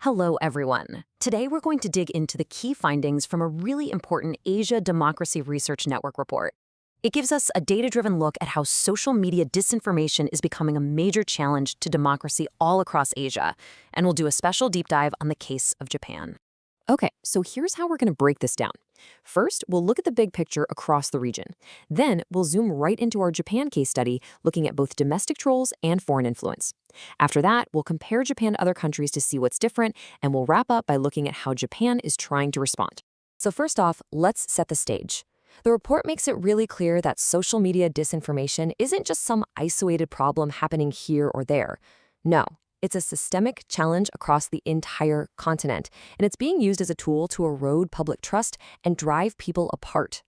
Hello, everyone. Today, we're going to dig into the key findings from a really important Asia Democracy Research Network report. It gives us a data-driven look at how social media disinformation is becoming a major challenge to democracy all across Asia, and we'll do a special deep dive on the case of Japan. Okay, so here's how we're going to break this down. First, we'll look at the big picture across the region. Then, we'll zoom right into our Japan case study, looking at both domestic trolls and foreign influence. After that, we'll compare Japan to other countries to see what's different, and we'll wrap up by looking at how Japan is trying to respond. So first off, let's set the stage. The report makes it really clear that social media disinformation isn't just some isolated problem happening here or there. No. It's a systemic challenge across the entire continent, and it's being used as a tool to erode public trust and drive people apart.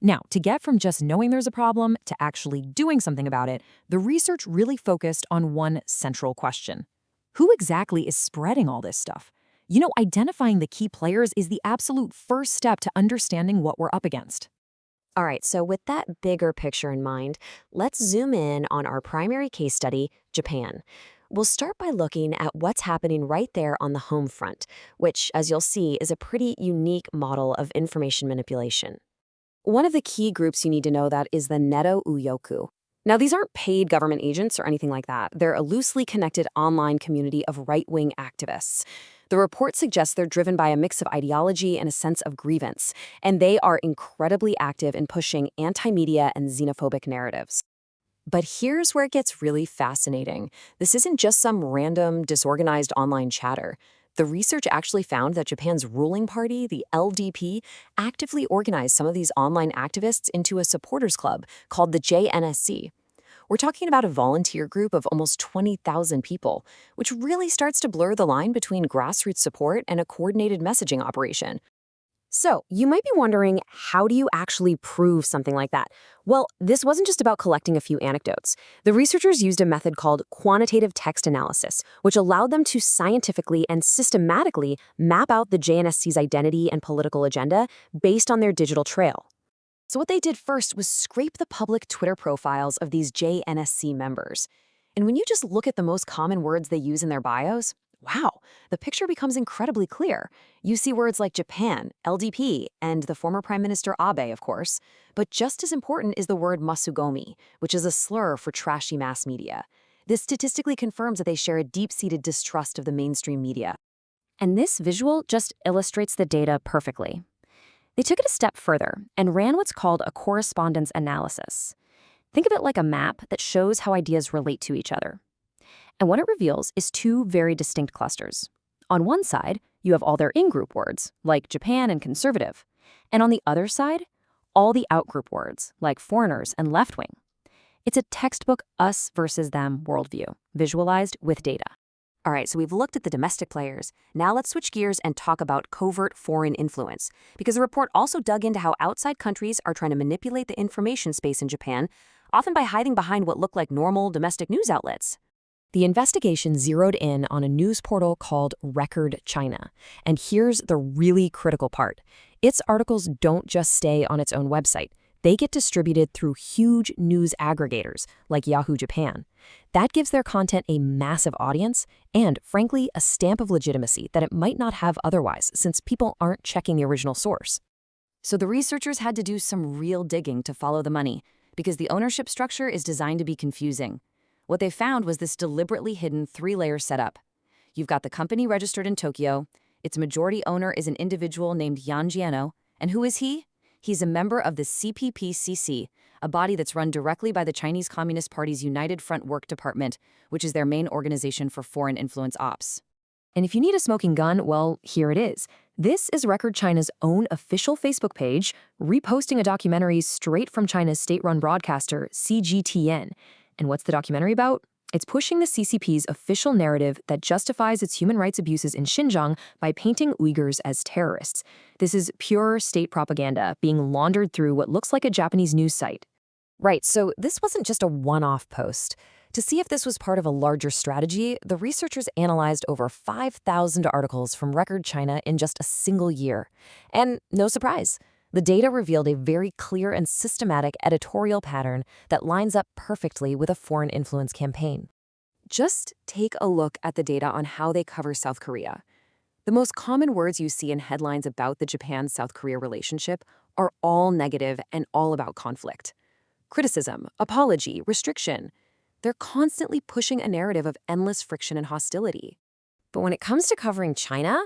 Now, to get from just knowing there's a problem to actually doing something about it, the research really focused on one central question. Who exactly is spreading all this stuff? Identifying the key players is the absolute first step to understanding what we're up against. All right, so with that bigger picture in mind, let's zoom in on our primary case study, Japan. We'll start by looking at what's happening right there on the home front, which, as you'll see, is a pretty unique model of information manipulation. One of the key groups you need to know that is the Neto Uyoku. Now, these aren't paid government agents or anything like that. They're a loosely connected online community of right-wing activists. The report suggests they're driven by a mix of ideology and a sense of grievance, and they are incredibly active in pushing anti-media and xenophobic narratives. But here's where it gets really fascinating. This isn't just some random, disorganized online chatter. The research actually found that Japan's ruling party, the LDP, actively organized some of these online activists into a supporters club called the JNSC. We're talking about a volunteer group of almost 20,000 people, which really starts to blur the line between grassroots support and a coordinated messaging operation. So, you might be wondering, how do you actually prove something like that? Well, this wasn't just about collecting a few anecdotes. The researchers used a method called quantitative text analysis, which allowed them to scientifically and systematically map out the JNSC's identity and political agenda based on their digital trail. So what they did first was scrape the public Twitter profiles of these JNSC members. And when you just look at the most common words they use in their bios, wow, the picture becomes incredibly clear. You see words like Japan, LDP, and the former Prime Minister Abe, of course. But just as important is the word masugomi, which is a slur for trashy mass media. This statistically confirms that they share a deep-seated distrust of the mainstream media. And this visual just illustrates the data perfectly. They took it a step further and ran what's called a correspondence analysis. Think of it like a map that shows how ideas relate to each other. And what it reveals is two very distinct clusters. On one side, you have all their in-group words, like Japan and conservative. And on the other side, all the out-group words, like foreigners and left-wing. It's a textbook us versus them worldview, visualized with data. All right, so we've looked at the domestic players. Now let's switch gears and talk about covert foreign influence, because the report also dug into how outside countries are trying to manipulate the information space in Japan, often by hiding behind what look like normal domestic news outlets. The investigation zeroed in on a news portal called Record China. And here's the really critical part. Its articles don't just stay on its own website. They get distributed through huge news aggregators like Yahoo Japan. That gives their content a massive audience and, frankly, a stamp of legitimacy that it might not have otherwise, since people aren't checking the original source. So the researchers had to do some real digging to follow the money, because the ownership structure is designed to be confusing. What they found was this deliberately hidden three-layer setup. You've got the company registered in Tokyo. Its majority owner is an individual named Yan Jiano. And who is he? He's a member of the CPPCC, a body that's run directly by the Chinese Communist Party's United Front Work Department, which is their main organization for foreign influence ops. And if you need a smoking gun, well, here it is. This is Record China's own official Facebook page, reposting a documentary straight from China's state-run broadcaster, CGTN. And what's the documentary about? It's pushing the CCP's official narrative that justifies its human rights abuses in Xinjiang by painting Uyghurs as terrorists. This is pure state propaganda being laundered through what looks like a Japanese news site. Right, so this wasn't just a one-off post. To see if this was part of a larger strategy, the researchers analyzed over 5,000 articles from Record China in just a single year. And no surprise, the data revealed a very clear and systematic editorial pattern that lines up perfectly with a foreign influence campaign. Just take a look at the data on how they cover South Korea. The most common words you see in headlines about the Japan-South Korea relationship are all negative and all about conflict. Criticism, apology, restriction. They're constantly pushing a narrative of endless friction and hostility. But when it comes to covering China,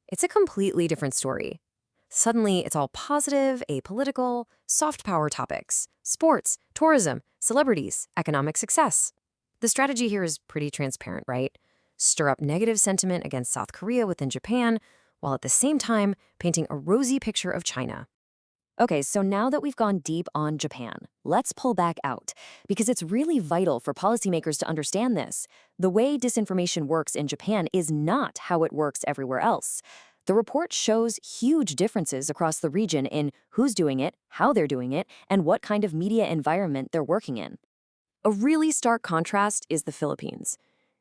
it's a completely different story. Suddenly, it's all positive, apolitical, soft power topics, sports, tourism, celebrities, economic success. The strategy here is pretty transparent, right? Stir up negative sentiment against South Korea within Japan, while at the same time painting a rosy picture of China. Okay, so now that we've gone deep on Japan, let's pull back out, because it's really vital for policymakers to understand this. The way disinformation works in Japan is not how it works everywhere else. The report shows huge differences across the region in who's doing it, how they're doing it, and what kind of media environment they're working in. A really stark contrast is the Philippines.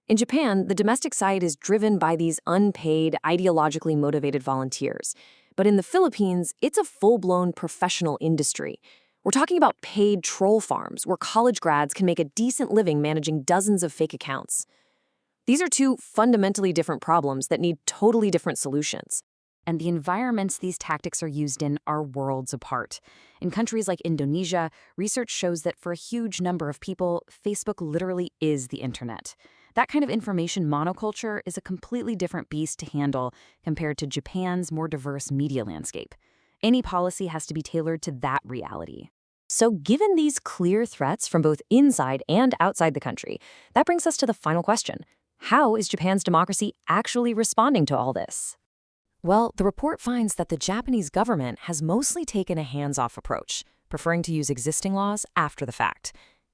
In Japan, the domestic side is driven by these unpaid, ideologically motivated volunteers. But in the Philippines, it's a full-blown professional industry. We're talking about paid troll farms where college grads can make a decent living managing dozens of fake accounts. These are two fundamentally different problems that need totally different solutions. And the environments these tactics are used in are worlds apart. In countries like Indonesia, research shows that for a huge number of people, Facebook literally is the internet. That kind of information monoculture is a completely different beast to handle compared to Japan's more diverse media landscape. Any policy has to be tailored to that reality. So given these clear threats from both inside and outside the country, that brings us to the final question. How is Japan's democracy actually responding to all this? Well, the report finds that the Japanese government has mostly taken a hands-off approach, preferring to use existing laws after the fact.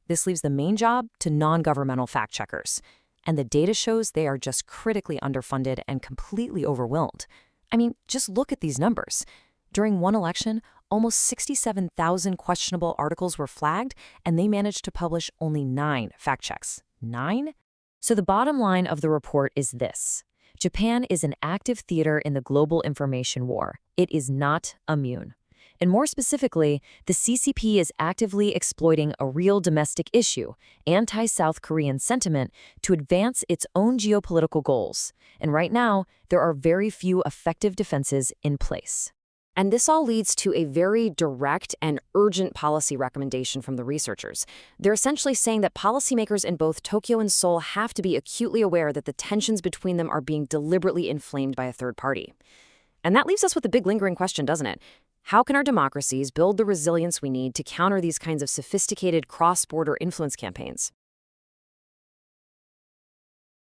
This leaves the main job to non-governmental fact-checkers. And the data shows they are just critically underfunded and completely overwhelmed. I mean, just look at these numbers. During one election, almost 67,000 questionable articles were flagged, and they managed to publish only 9 fact checks. 9? So the bottom line of the report is this. Japan is an active theater in the global information war. It is not immune. And more specifically, the CCP is actively exploiting a real domestic issue, anti-South Korean sentiment, to advance its own geopolitical goals. And right now, there are very few effective defenses in place. And this all leads to a very direct and urgent policy recommendation from the researchers. They're essentially saying that policymakers in both Tokyo and Seoul have to be acutely aware that the tensions between them are being deliberately inflamed by a third party. And that leaves us with a big lingering question, doesn't it? How can our democracies build the resilience we need to counter these kinds of sophisticated cross-border influence campaigns?